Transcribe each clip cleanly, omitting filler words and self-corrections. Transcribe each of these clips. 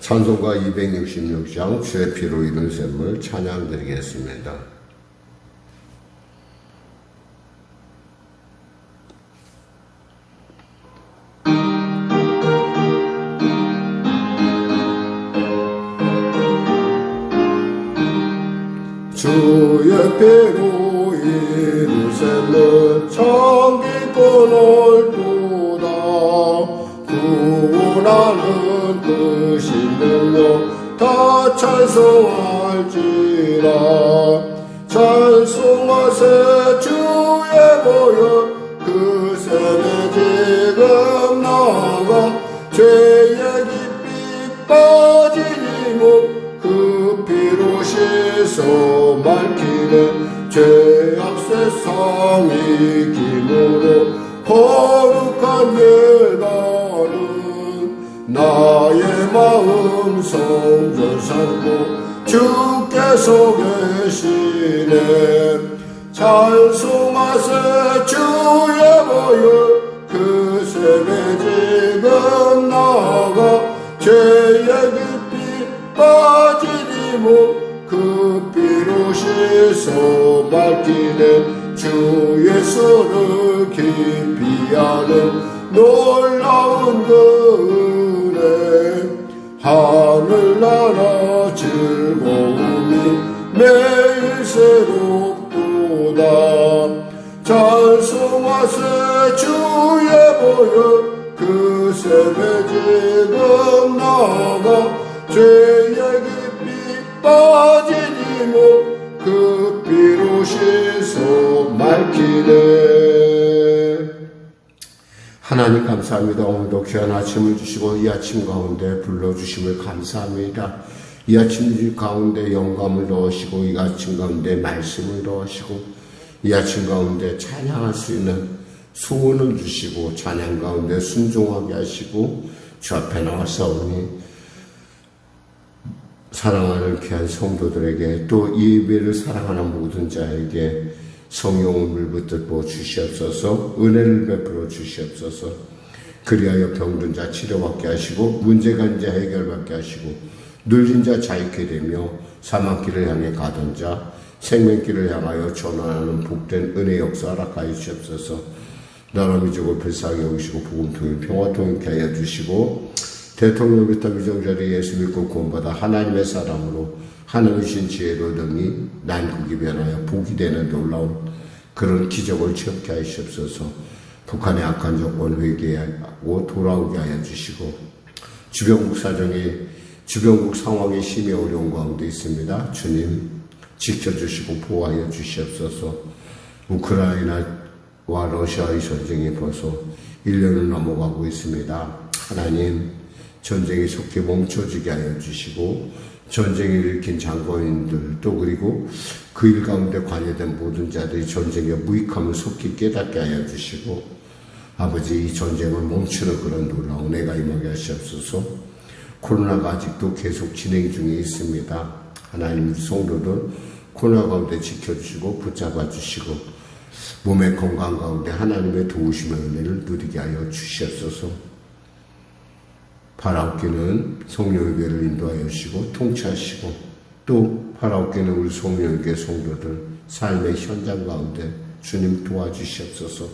찬송가 266장 주의 피로 이룬 샘을 찬양드리겠습니다. 주의 피로 이룬 샘을 참기고 넓도다. 구원하는 그 신능력 다 찬송할지라. 찬송하세 주의 보혈 그 샘에 지금 나가. 죄의 깊이 빠진 이몸 그 피로 씻어 맑히네. 죄악 세상이 기므로 거룩한 예단은 나의 마음 성전 삼고 주께서 계시네. 찬송하세 주의 보혈 그 샘에 지금 나가. 죄의 깊이 빠진 이몸 그 피로 씻어 맑히네. 주 예수를 깊이 아는 놀라운 그 은혜. 하늘나라 즐거움이 매일 새롭도다. 찬송하세 주의 보혈 그 샘에 지금 나가. 죄의 깊이 빠진 이몸 그 피로 씻어 맑히네. 하나님 감사합니다. 오늘도 귀한 아침을 주시고 이 아침 가운데 불러주심을 감사합니다. 이 아침 가운데 영감을 넣으시고 이 아침 가운데 말씀을 넣으시고 이 아침 가운데 찬양할 수 있는 소원을 주시고 찬양 가운데 순종하게 하시고 주 앞에 나와서오니 사랑하는 귀한 성도들에게 또 이 예배를 사랑하는 모든 자에게 성령을 물붓듯 부어 주시옵소서. 은혜를 베풀어 주시옵소서. 그리하여 병든 자 치료받게 하시고 문제가 있는 자 해결받게 하시고 눌린 자 자유케 되며 사망길을 향해 가던 자 생명길을 향하여 전환하는 복된 은혜 역사 허락하여 주시옵소서. 나라 민족을 불쌍히 여기시고 복음통일 평화통일케 하여 주시고 대통령부터 위정자리 예수 믿고 구원받아 하나님의 사람으로 하늘이신 지혜로 얻으니 난국이 변하여 복이 되는 놀라운 그런 기적을 체험케 하시옵소서. 북한의 악한 정권 회개하고 돌아오게 하여 주시고 주변국 상황이 심히 어려운 가운데 있습니다. 주님 지켜주시고 보호하여 주시옵소서. 우크라이나와 러시아의 전쟁이 벌써 1년을 넘어가고 있습니다. 하나님 전쟁이 속히 멈춰지게 하여 주시고 전쟁을 일으킨 장관인들 또 그리고 그 일 가운데 관여된 모든 자들이 전쟁의 무익함을 속히 깨닫게 하여 주시고 아버지 이 전쟁을 멈추는 그런 놀라운 은혜가 임하게 하시옵소서. 코로나가 아직도 계속 진행 중에 있습니다. 하나님 성도들 코로나 가운데 지켜주시고 붙잡아 주시고 몸의 건강 가운데 하나님의 도우심의 은혜를 누리게 하여 주시옵소서. 파라오께는 성령에게를 인도하여 주시고 통치하시고 또 파라오께는 우리 성령에게 성도들 삶의 현장 가운데 주님 도와주시옵소서.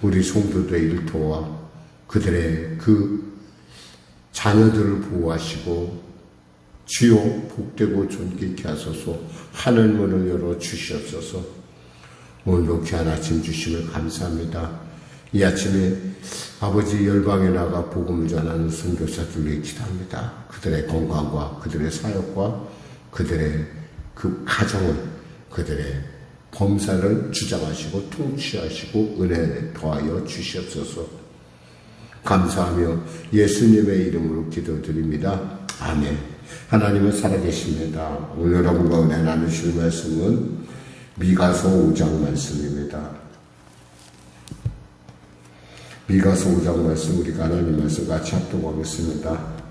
우리 성도들의 일을 도와 그들의 그 자녀들을 보호하시고 주여 복되고 존귀케 하소서. 하늘문을 열어 주시옵소서. 오늘도 귀한 아침 주심을 감사합니다. 이 아침에 아버지 열방에 나가 복음을 전하는 선교사들을 기도합니다. 그들의 건강과 그들의 사역과 그들의 그 가정을 그들의 범사를 주장하시고 통치하시고 은혜 더하여 주시옵소서. 감사하며 예수님의 이름으로 기도드립니다. 아멘. 하나님은 살아계십니다. 오늘 여러분과 은혜 나누실 말씀은 미가서 5장 말씀입니다. 미가서 5장 말씀 우리가 하나님 말씀 같이 합독하겠습니다.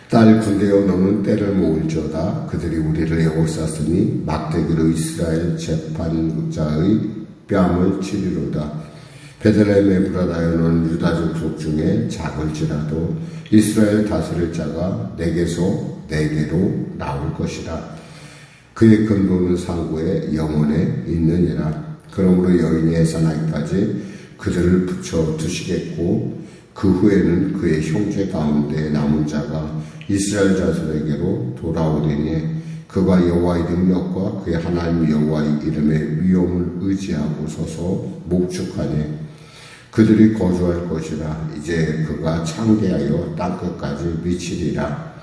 딸 군대여 너는 때를 모을지어다. 그들이 우리를 애워쌌으니 막대기로 이스라엘 재판자의 뺨을 치리로다. 베들레헴 에브라다에는 유다 족속 중에 작을지라도 이스라엘 다스릴 자가 내게서 내게로 나올 것이라. 그의 근본은 상고에 영원에 있느니라. 그러므로 여인이 해산하기까지 그들을 붙여 두시겠고 그 후에는 그의 형제 가운데 남은 자가 이스라엘 자손에게로 돌아오리니 그가 여호와의 능력과 그의 하나님 여호와의 이름의 위엄을 의지하고 서서 목축하니 그들이 거주할 것이라. 이제 그가 창대하여 땅끝까지 미치리라.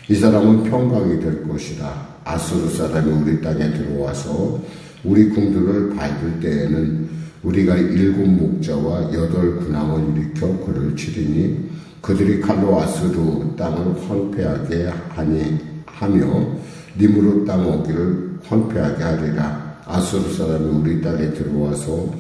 이 사람은 평강이 될 것이라. 아수르 사람이 우리 땅에 들어와서 우리 궁들을 밟을 때에는 우리가 7 목자와 8 군왕을 일으켜 그를 치리니 그들이 칼로 아수르 땅을 황폐하게 하며 니므롯 땅 어기를 황폐하게 하리라. 아수르 사람이 우리 땅에 들어와서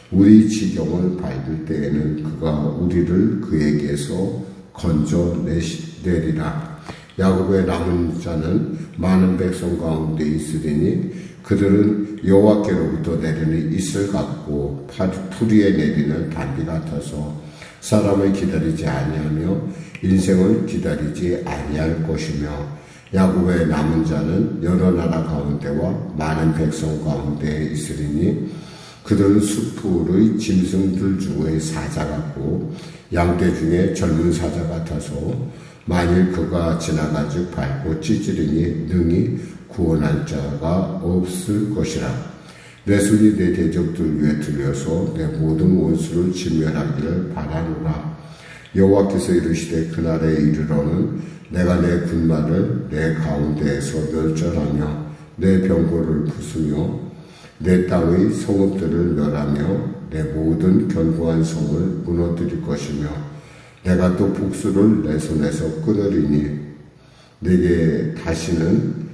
우리 지경을 밟을 때에는 그가 우리를 그에게서 건져내리라. 야곱의 남은 자는 많은 백성 가운데 있으리니 그들은 여호와께로부터 내리는 이슬 같고 풀 위에 내리는 단비 같아서 사람을 기다리지 아니하며 인생을 기다리지 아니할 것이며 야곱의 남은 자는 여러 나라 가운데와 많은 백성 가운데 있으리니 그들은 숲풀의 짐승들 중의 사자 같고 양떼 중에 젊은 사자 같아서 만일 그가 지나가즉 밟고 찢으리니 능히 구원할 자가 없을 것이라. 내 손이 내 대적들 위에 들려서 내 모든 원수를 진멸하기를 바라노라. 여호와께서 이르시되 그날에 이르러는 내가 내 군마를 내 가운데에서 멸절하며 내 병거를 부수며 내 땅의 성읍들을 멸하며 내 모든 견고한 성을 무너뜨릴 것이며 내가 또 복수를 내 손에서 끊으리니 내게 다시는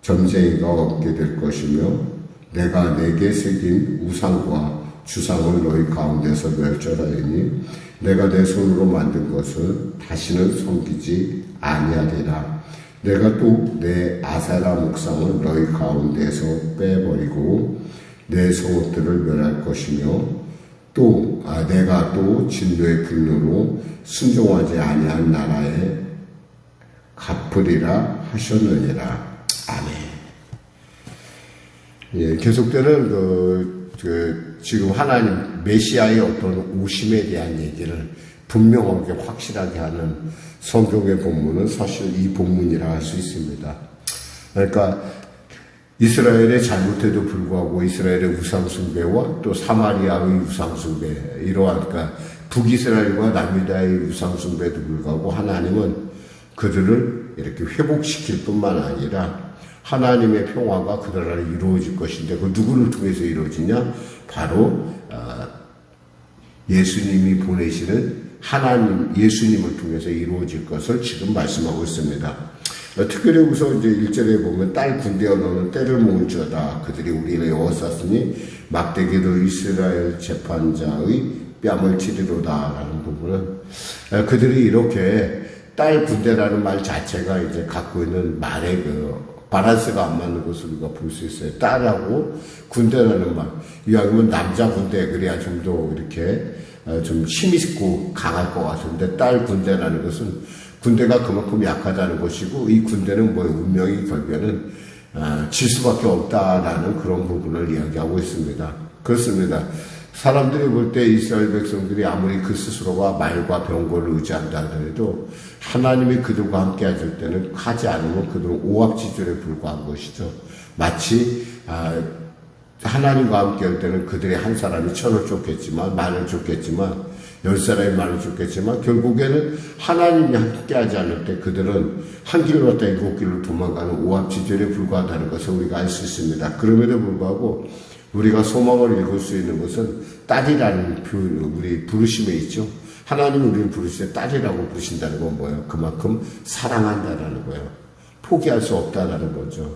점쟁이가 없게 될 것이며 내가 내게 새긴 우상과 주상을 너희 가운데서 멸절하리니 내가 내 손으로 만든 것을 다시는 섬기지 아니하리라. 내가 또 내 아세라 목상을 너희 가운데서 빼버리고 내 성읍들을 멸할 것이며 또 내가 또 진노의 분노로 순종하지 아니한 나라에 갚으리라 하셨느니라. 아멘. 예, 계속되는 지금 하나님 메시아의 어떤 오심에 대한 얘기를 분명하게 확실하게 하는 성경의 본문은 사실 이 본문이라 할 수 있습니다. 그러니까 이스라엘의 잘못에도 불구하고 이스라엘의 우상숭배와 또 사마리아의 우상숭배 이러한 그러니까 북이스라엘과 남유다의 우상숭배에도 불구하고 하나님은 그들을 이렇게 회복시킬 뿐만 아니라 하나님의 평화가 그들 안에 이루어질 것인데 그 누구를 통해서 이루어지냐? 바로 예수님이 보내시는 하나님 예수님을 통해서 이루어질 것을 지금 말씀하고 있습니다. 특별히 여기서 이제 1절에 보면 딸 군대여 너는 때를 모을지어다. 그들이 우리를 에워쌌으니 막대기로 이스라엘 재판자의 뺨을 치리로다. 라는 부분은 그들이 이렇게 딸 군대라는 말 자체가 이제 갖고 있는 말의 바란스가 안 맞는 것을 우리가 볼 수 있어요. 딸하고 군대라는 말. 이왕이면 남자 군대 그래야 좀 더 이렇게 좀 힘있고 강할 것 같은데 딸 군대라는 것은 군대가 그만큼 약하다는 것이고 이 군대는 뭐 운명이 결국에는 질 수밖에 없다라는 그런 부분을 이야기하고 있습니다. 그렇습니다. 사람들이 볼 때 이스라엘 백성들이 아무리 그 스스로가 말과 병거를 의지한다 하더라도 하나님이 그들과 함께 하실 때는 하지 않으면 그들은 오합지졸에 불과한 것이죠. 마치 하나님과 함께 할 때는 그들의 한 사람이 1000을 쫓겠지만 10,000을 쫓겠지만 10사람이 10,000을 쫓겠지만 결국에는 하나님이 함께 하지 않을 때 그들은 한 길로 갔다 7길로 도망가는 오합지졸에 불과하다는 것을 우리가 알 수 있습니다. 그럼에도 불구하고 우리가 소망을 읽을 수 있는 것은 딸이라는 우리 부르심에 있죠. 하나님이 우리를 부르실 때 딸이라고 부르신다는 건 뭐예요? 그만큼 사랑한다라는 거예요. 포기할 수 없다라는 거죠.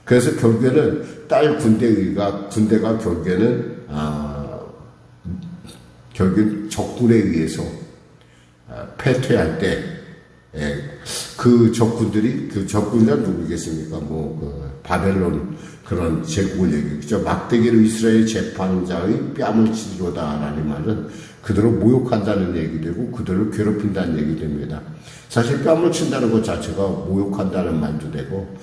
그래서 결국에는 딸 군대가 결국에는 결국 적군에 의해서 패퇴할 때 그 적군이란 누구겠습니까? 바벨론 그런 제국을 얘기했죠. 막대기로 이스라엘 재판자의 뺨을 치리로다라는 말은 그들을 모욕한다는 얘기되고 그들을 괴롭힌다는 얘기 됩니다. 사실 뺨을 친다는 것 자체가 모욕한다는 말도 되고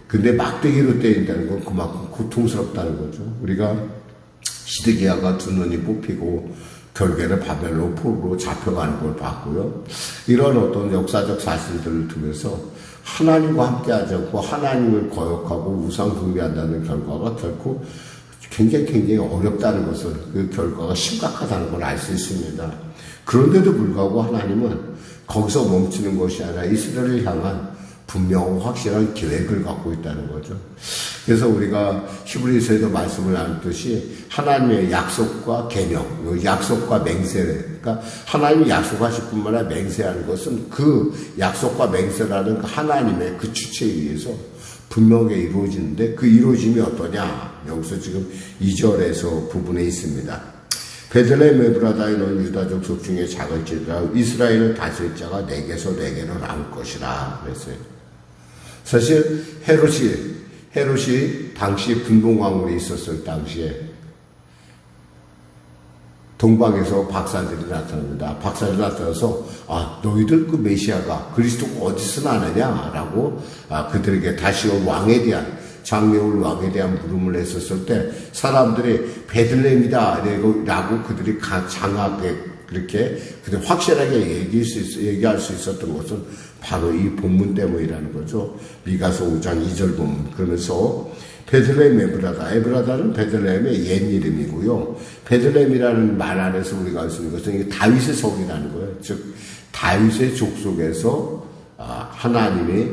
근데 막대기로 때린다는 건 그만큼 고통스럽다는 거죠. 우리가 시드기야가 두 눈이 뽑히고 결국에는 바벨론 포로로 잡혀가는 걸 봤고요. 이런 어떤 역사적 사실들을 두면서 하나님과 함께하지 않고 하나님을 거역하고 우상 숭배한다는 결과가 결코 굉장히 어렵다는 것을 그 결과가 심각하다는 걸 알 수 있습니다. 그런데도 불구하고 하나님은 거기서 멈추는 것이 아니라 이스라엘을 향한 분명하고 확실한 계획을 갖고 있다는 거죠. 그래서 우리가 히브리서에도 말씀을 나눴듯이 하나님의 약속과 계명, 약속과 맹세, 그러니까 하나님이 약속하실 뿐만 아니라 맹세하는 것은 그 약속과 맹세라는 하나님의 그 주체에 의해서 분명하게 이루어지는데 그 이루어짐이 어떠냐? 여기서 지금 2절에서 부분에 있습니다. 베들레헴 에브라다에 넣은 유다족 속중에 작을지라 이스라엘을 다스릴 자가 내게서 내게로 나올 것이라 그랬어요. 사실 헤롯이 당시 분봉왕으로 있었을 당시에 동방에서 박사들이 나타납니다. 박사들이 나타나서 너희들 그 메시아가 그리스도가 어디서 나느냐라고 그들에게 다시 올 왕에 대한 장래올 왕에 대한 물음을 했었을 때 사람들이 베들레헴이다 라고 그들이 장하게 그렇게 확실하게 얘기할 수 있었던 것은 바로 이 본문 때문이라는 거죠. 미가서 5장 2절 본문. 그러면서 베들레헴 에브라다는 베들레헴의 옛 이름이고요. 베들레헴이라는 말 안에서 우리가 알 수 있는 것은 다윗의 성이라는 거예요. 즉 다윗의 족속에서 하나님이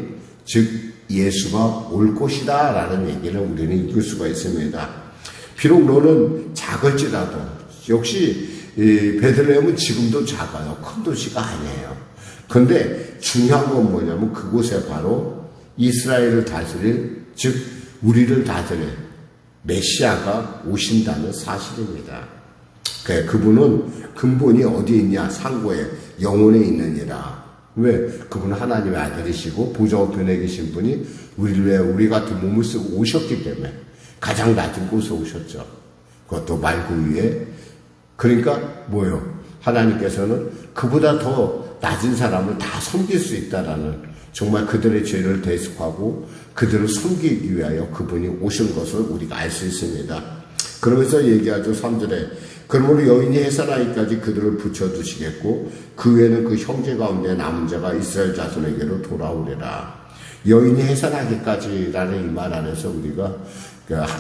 즉 예수가 올 것이다 라는 얘기를 우리는 읽을 수가 있습니다. 비록 너는 작을지라도 역시 이 베들레헴은 지금도 작아요. 큰 도시가 아니에요. 근데 중요한 건 뭐냐면 그곳에 바로 이스라엘을 다스릴 즉 우리를 다스릴 메시아가 오신다는 사실입니다. 그분은 근본이 어디에 있냐? 상고에 영혼에 있느니라. 왜? 그분은 하나님의 아들이시고 보좌우편에 계신 분이 우리를 위해 우리 같은 몸을 쓰고 오셨기 때문에 가장 낮은 곳에 오셨죠. 그것도 말구 위에. 그러니까 뭐요? 하나님께서는 그보다 더 낮은 사람을 다 섬길 수 있다라는 정말 그들의 죄를 대속하고 그들을 섬기기 위하여 그분이 오신 것을 우리가 알 수 있습니다. 그러면서 얘기하죠. 3절에 그러므로 여인이 해산하기까지 그들을 붙여두시겠고 그 외에는 그 형제 가운데 남은 자가 이스라엘 자손에게로 돌아오리라. 여인이 해산하기까지라는 이 말 안에서 우리가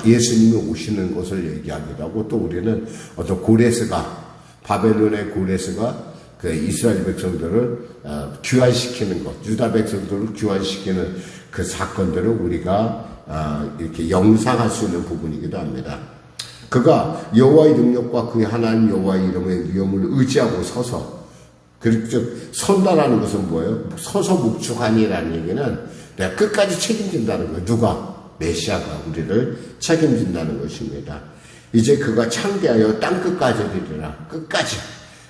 예수님이 오시는 것을 얘기하기도 하고 또 우리는 어떤 바벨론의 고레스가 그 이스라엘 백성들을 귀환시키는 것, 유다 백성들을 귀환시키는 그 사건들을 우리가 이렇게 영상할 수 있는 부분이기도 합니다. 그가 여호와의 능력과 그의 하나님 여호와의 이름의 위엄을 의지하고 서서 즉 선다라는 것은 뭐예요? 서서 묵묵하니라는 얘기는 내가 끝까지 책임진다는 거예요. 누가? 메시아가 우리를 책임진다는 것입니다. 이제 그가 창대하여 땅끝까지 이르리라. 끝까지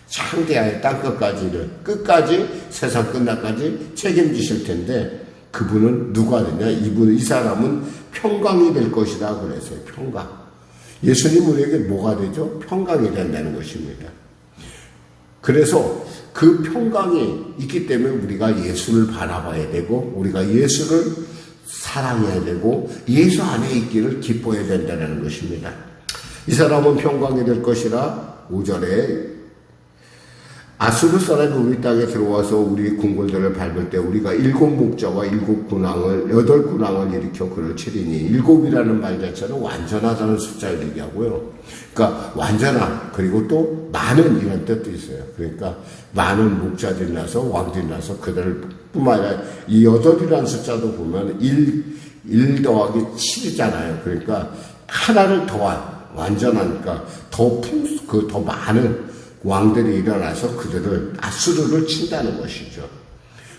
창대하여 땅끝까지를 끝까지 세상 끝날까지 책임지실 텐데 그분은 누가 되냐? 이 사람은 평강이 될 것이다 그랬어요. 평강. 예수님 우리에게 뭐가 되죠? 평강이 된다는 것입니다. 그래서 그 평강이 있기 때문에 우리가 예수를 바라봐야 되고 우리가 예수를 사랑해야 되고 예수 안에 있기를 기뻐해야 된다는 것입니다. 이 사람은 평강이 될 것이라 5절에 아수르 사람이 우리 땅에 들어와서 우리 궁궐들을 밟을 때 우리가 7 목자와 8 군왕을 일으켜 그를 치리니 7이라는 말 자체는 완전하다는 숫자를 얘기하고요. 그러니까 완전한 그리고 또 많은 이런 뜻도 있어요. 그러니까 많은 목자들이 나서 왕들이 나서 그들을 뿐만 아니라 이 8이라는 숫자도 보면 1 더하기 7이잖아요. 그러니까 하나를 더한 완전하니까 더 많은 왕들이 일어나서 그들을 아수르를 친다는 것이죠.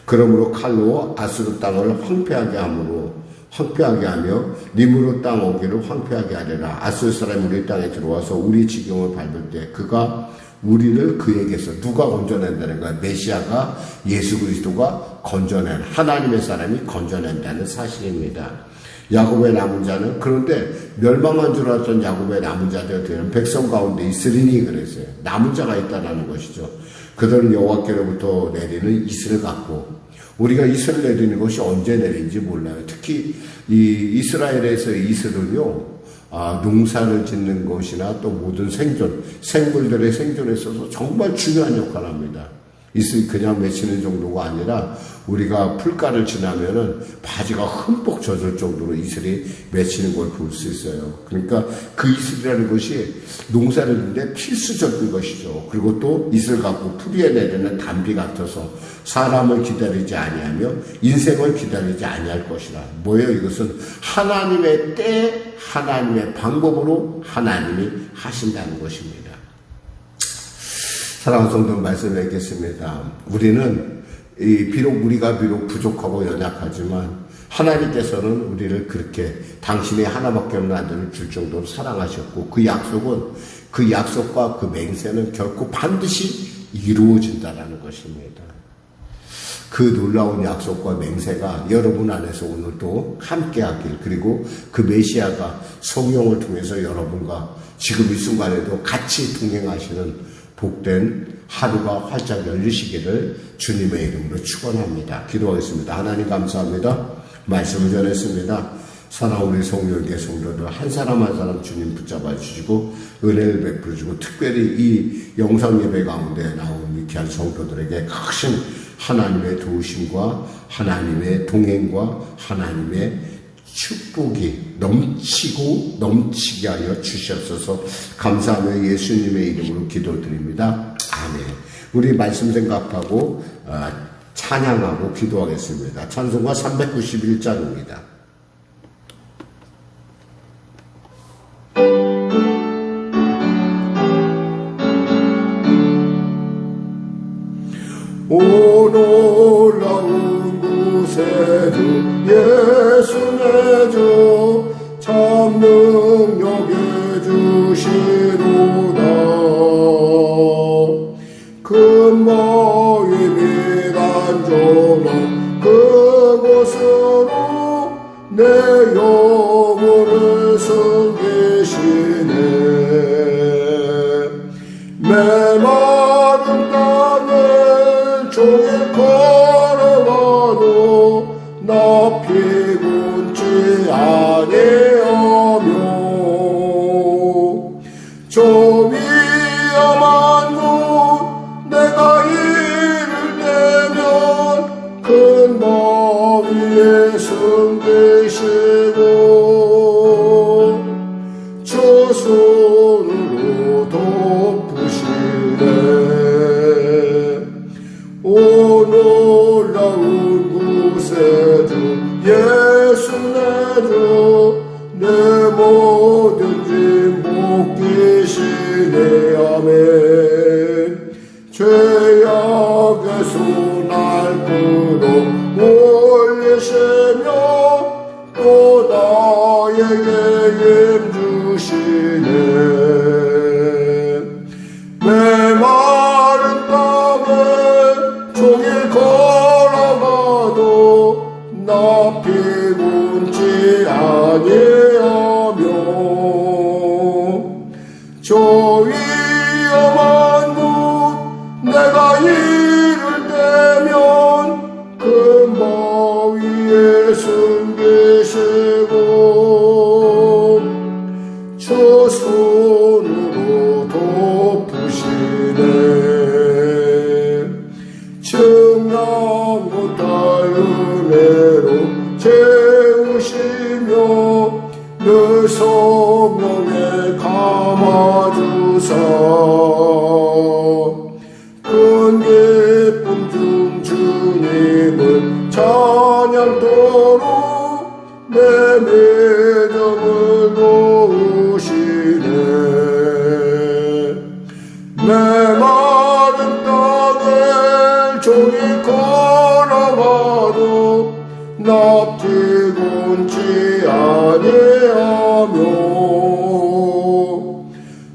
그러므로 칼로 아수르 땅을 황폐하게 하며 니므롯 땅 오기를 황폐하게 하리라. 아수르 사람이 우리 땅에 들어와서 우리 지경을 밟을 때 그가 우리를 그에게서 누가 건져낸다는 거야? 메시아가, 예수 그리스도가 건져낸, 하나님의 사람이 건져낸다는 사실입니다. 야곱의 남은 자는, 그런데 멸망한 줄 알았던 야곱의 남은 자들 되는 백성 가운데 있으리니 그랬어요. 남은 자가 있다는 것이죠. 그들은 여호와께로부터 내리는 이슬을 갖고, 우리가 이슬을 내리는 것이 언제 내린지 몰라요. 특히 이 이스라엘에서의 이슬은요, 농사를 짓는 것이나 또 모든 생존, 생물들의 생존에 있어서 정말 중요한 역할을 합니다. 이슬이 그냥 맺히는 정도가 아니라 우리가 풀가를 지나면은 바지가 흠뻑 젖을 정도로 이슬이 맺히는 걸 볼 수 있어요. 그러니까 그 이슬이라는 것이 농사를 짓는데 필수적인 것이죠. 그리고 또 이슬 갖고 풀이에 내리는 담비 같아서 사람을 기다리지 아니하며 인생을 기다리지 아니할 것이라. 뭐예요? 이것은 하나님의 때, 하나님의 방법으로 하나님이 하신다는 것입니다. 사랑하는 성도 말씀을 읽겠습니다. 우리는 우리가 비록 부족하고 연약하지만 하나님께서는 우리를 그렇게 당신의 하나밖에 없는 아들을 줄 정도로 사랑하셨고, 그 약속은, 그 약속과 그 맹세는 결코 반드시 이루어진다는 것입니다. 그 놀라운 약속과 맹세가 여러분 안에서 오늘도 함께하길, 그리고 그 메시아가 성령을 통해서 여러분과 지금 이 순간에도 같이 동행하시는 복된 하루가 활짝 열리시기를 주님의 이름으로 축원합니다. 기도하겠습니다. 하나님 감사합니다. 말씀을 전했습니다. 사랑하는 우리 성령의 성도들 한 사람 한 사람 주님 붙잡아 주시고 은혜를 베풀어 주시고, 특별히 이 영상 예배 가운데 나온 위대한 성도들에게 크신 하나님의 도우심과 하나님의 동행과 하나님의 축복이 넘치게 하여 주시옵소서. 감사하며 예수님의 이름으로 기도드립니다. 아멘. 우리 말씀 생각하고 찬양하고 기도하겠습니다. 찬송가 391장입니다. 오 놀라운 구세주 예수 내 주 참 능력에 주시로다. 근모이 미단조는 그곳으로 내 영혼을 섬기시네. 메마른 땅을 종일 걸어가도 나 피곤치 아니하며, 저 위험한 곳 내가 이를 대면 큰 머 위에 숨기시고 저 손으로 덮으시네. 오 놀라운 구세주 예수 내 주 내 뭐든지 복기시네. 아멘. 죄악에서 날 끌어올리시며 또 나에게 힘 주시네. 메마른 땅에 종일 걸어가도 나 피곤치 아니하며, 저 위험한 곳 내가 이를 대면 그 머 위에 숨기시고 저 손으로 덮으시네. 증량 못할 은혜로 채우시며 늘 성령에 감아주사 큰 기쁨 중 주님을 찬양토록 내 믿음을 놓으시네. 메마른 땅을 종일 걸어가도 나 피곤치 아니하며,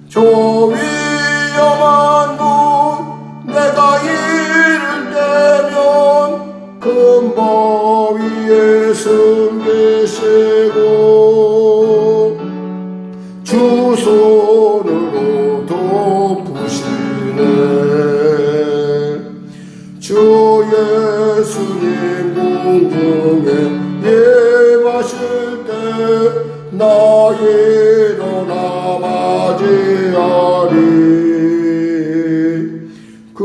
저 위험한 곳 예수님 궁중에 예마실 때 나 일어나 맞이하리. 그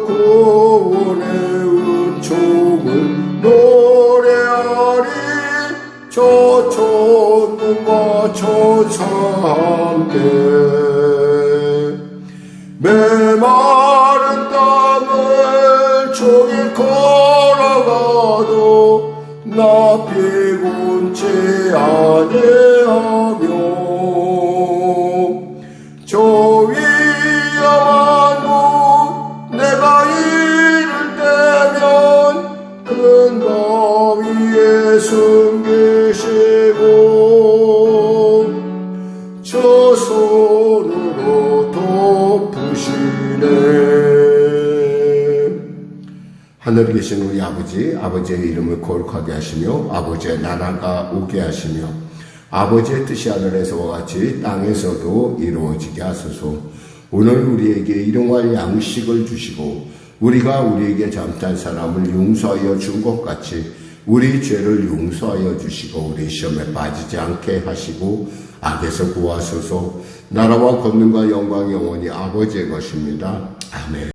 구원의 은총을 노래하리. 저 천군과 천사와 함께 메마른 땅을 종일 걸어가도 나 피곤치 아니하며 저 위험한 곳 내가 이를 때면 큰 바위에 숨기시고 저 손으로 덮으시네. 하늘에 계신 우리 아버지, 아버지의 이름을 거룩하게 하시며 아버지의 나라가 오게 하시며 아버지의 뜻이 하늘에서와 같이 땅에서도 이루어지게 하소서. 오늘 우리에게 일용할 양식을 주시고 우리가 우리에게 잘못한 사람을 용서하여 준 것 같이 우리 죄를 용서하여 주시고 우리 시험에 빠지지 않게 하시고 악에서 구하소서. 나라와 권능과 영광이 영원히 아버지의 것입니다. 아멘.